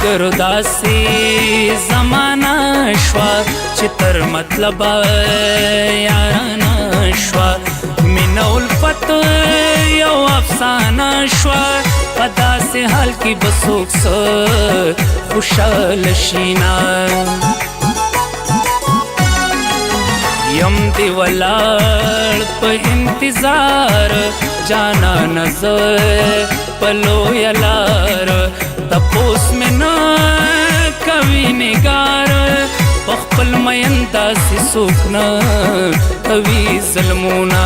ملګرو داسې زمانه شوه چې تر مطلبه یارانه شوه مینه الفت یو افسانه شوه په داسې حال کې به څوک څه خوشحاله شي نه یم دی ولاړ په انتظار جانانه زه په لویه لار تپوس مې نه کوي نګار په خپل مین داسې څوک نه کوي ظلمونه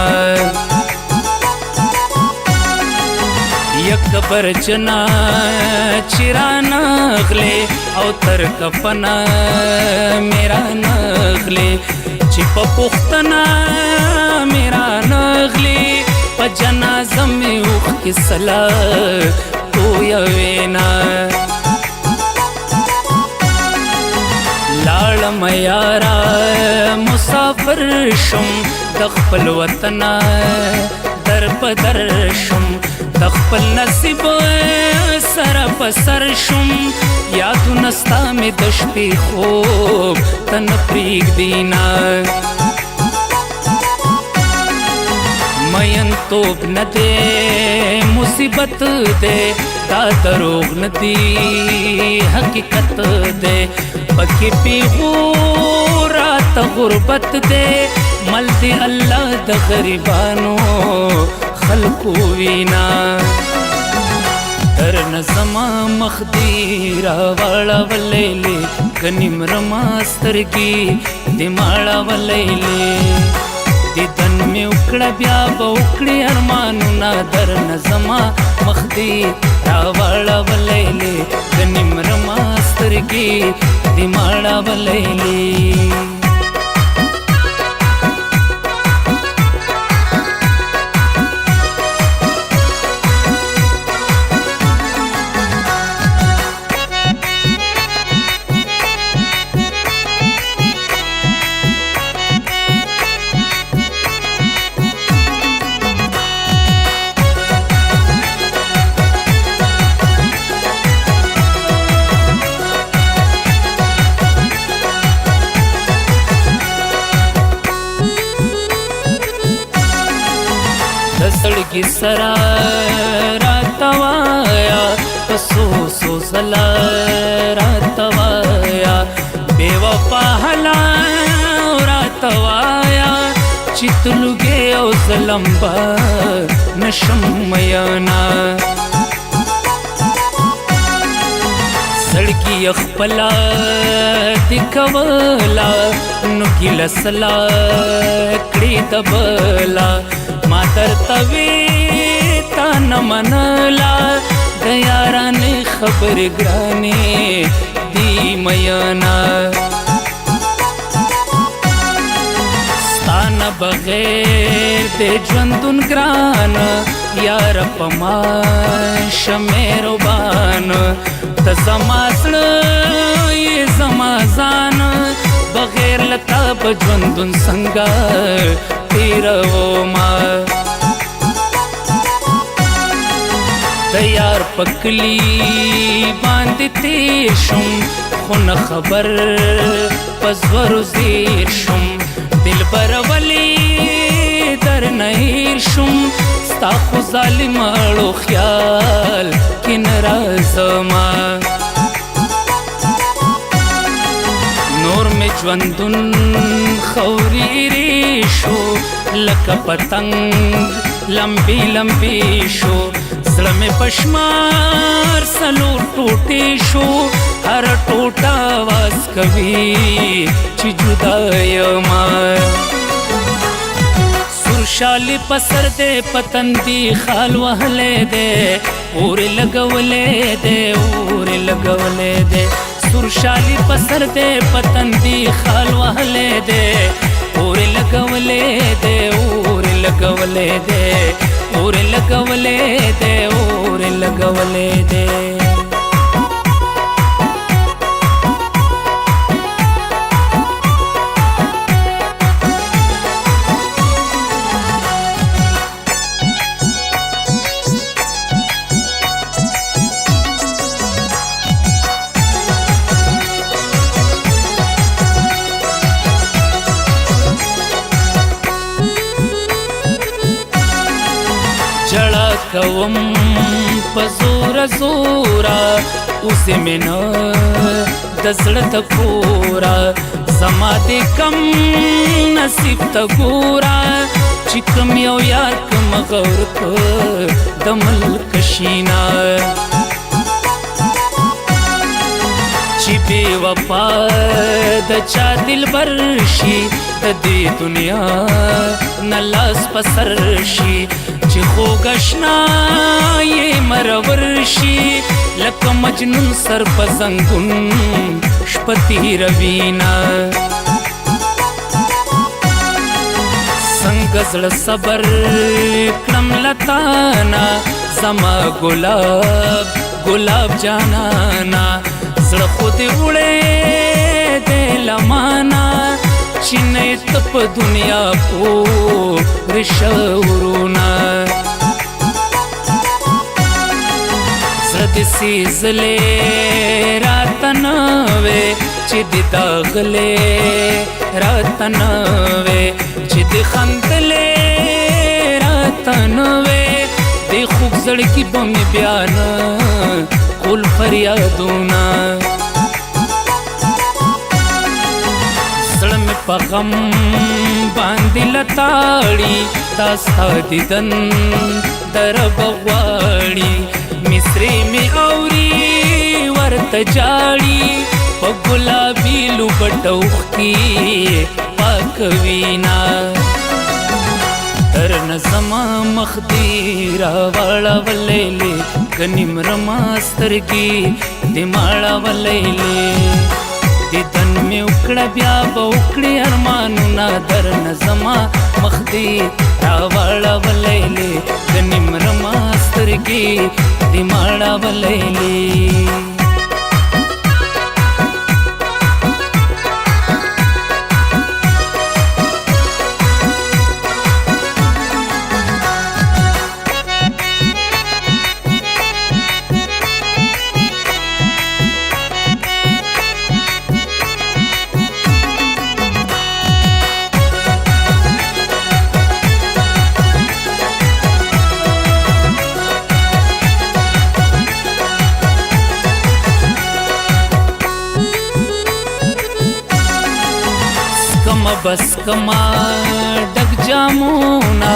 یک برجنا چې رانغلې او تر کفنه مې رانغلې چې په پوښتنه مې رانغلې په جنازه مې اوښکې سلا تویوې نه لاړم یاره مسافر شم د خپل وطنه در په در شم د خپل نصیب سره په سر شم یادونه ستا مې د شپې خوب ته نه پرېږدي نه مینتوب نه دی مصیبت دی دا دروغ نه دی حقیقت دی پکې پیغور راته غربت دی مل دی الله د غریبانو خلقو وینا در نظما مخ دی راواړولې غنیم رما سترګې دې ماړولې دیدن مې وکړه بیا به وکړې ارمانونه در نظما مخ دی راواړولې غنیم رما سترګې دې ماړولې زړګي سره راته وایا په څو څو ځله راته وایا بې وفا هله راته وایا چې تلوګې او ظلم به نشم مینا زړګي خپله دې کوله نو ګیله سلا کړې د بله ما درته وې تا نه منله د یارانې خبرې ګرانې دي مینا ستا نه بغیر د ژوندون ګران یار په ما شه مهربان ته زما زړه یې زما ځان بغیر له تا به ژوندون څنګه تیروما د یار پکلی باندې تیر شم خو نه خبر پزورو زیر شم دلبر ولی در نه هیر شم ستا خو ظالم اړو خیال کې نه راځما نور می ژوندون خوري شو لکه پتنګ لمبي لمبي شو زړه می پشمار سلو ټوټي شو هر ټوټه واز کوي چې جدا یما سرشالي پسر دې پتندي خال وهلې دې اور لګولې دې اور لګولې دې سرشالي پسر دې پتندي خال وهلې دې اور لګولې دې اور لګولې دې اور لګولې دې اور لګولې دې کوم په زوره زوره اوسې مې نه د زړه ته ګوره زما دې کم نصیب ته ګوره چې کوم یو یار کوم غور که د ملک شینا چې بې وفا د چا دلبر شي د دې دنیا نه لاس په سر شي چې خوږ اشنا یې مرور شي لکه مجنون سر په زنګون شپه تېروينه څنګه زړه صبر کړم له تانه زما ګلاب ګلاب جانانا زړه خو دې وړې دې لمانه چې نه یې ته په دنیا پورې شعورونه زړه دې سیزلې راته نه وې چې دې داغلې راته نه وې چې دې خندلې راته نه وې دې خوږ زړګي به مې بیا نه کول فریادونه زړه مې په غم باندې لتاړي دا ستا دیدن در به غواړي مصري مې اوري ورته جاړي په ګلابي لوبټ اوښکي پاکوينا در نظما مخ دې راواړولې کنیم رما سترګې دې ماړولې دیدن مې وکړه بیا به وکړې ارمانونه در نظما مخ دې راواړولې کنیم رما سترګې دې ماړولې بس کما ډک جامونا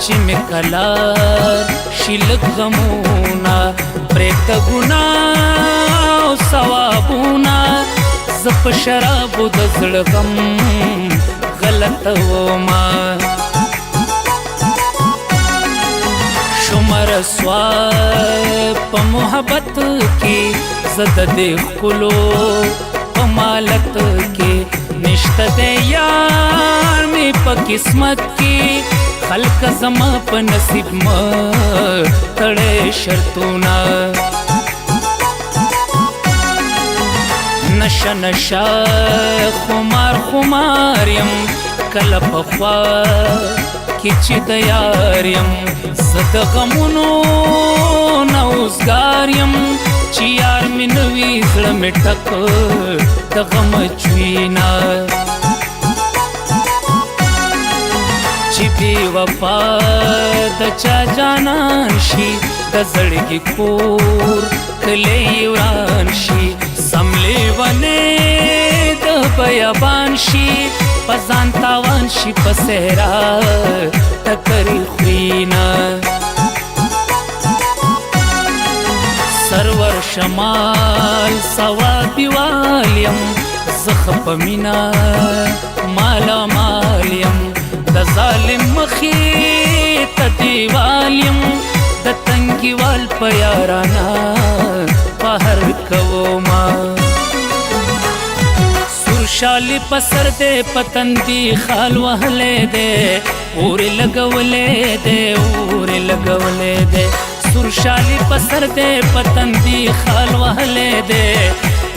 چې مې کلار شلک غمونا پرېږده ګناه او ثوابونه زه په شرابو د زړه غم غلطه ومه شومه رسوا په محبت کې زه د دې ښکلو په مالت کې نشته د یار مې په قسمت کې خلق زما په نصیب ما تړې شرطونه نشه نشه خمار خمار یم کله په خوا کې چې د یار یم زه د غمونو نه اوزګار یم چې یار مې نه وي زړه مې ټک د غم چوینه چې بې وفا د چا جانان شي د زړګي کور کلی وران شي سم لیونې د بیابان شي په ځان تاوان شي په صحرا ټکرې خوینه سرور شمال سوابي والیم زخ په مینا مالا مالیم د ظالم مخې ته دیوالیم د تنګیوال په یارانا بهر کوما سرشالي په سر دې پتندي خال وهلې دې اورې لګولې دې اورې لګولې دې سرشالي په سر دې پتندي خال وهلې دې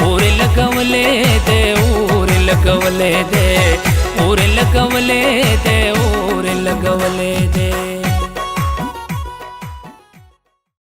اورې لګولې دې اورې لګولې دې اورې لګولې دې اورې لګولې دې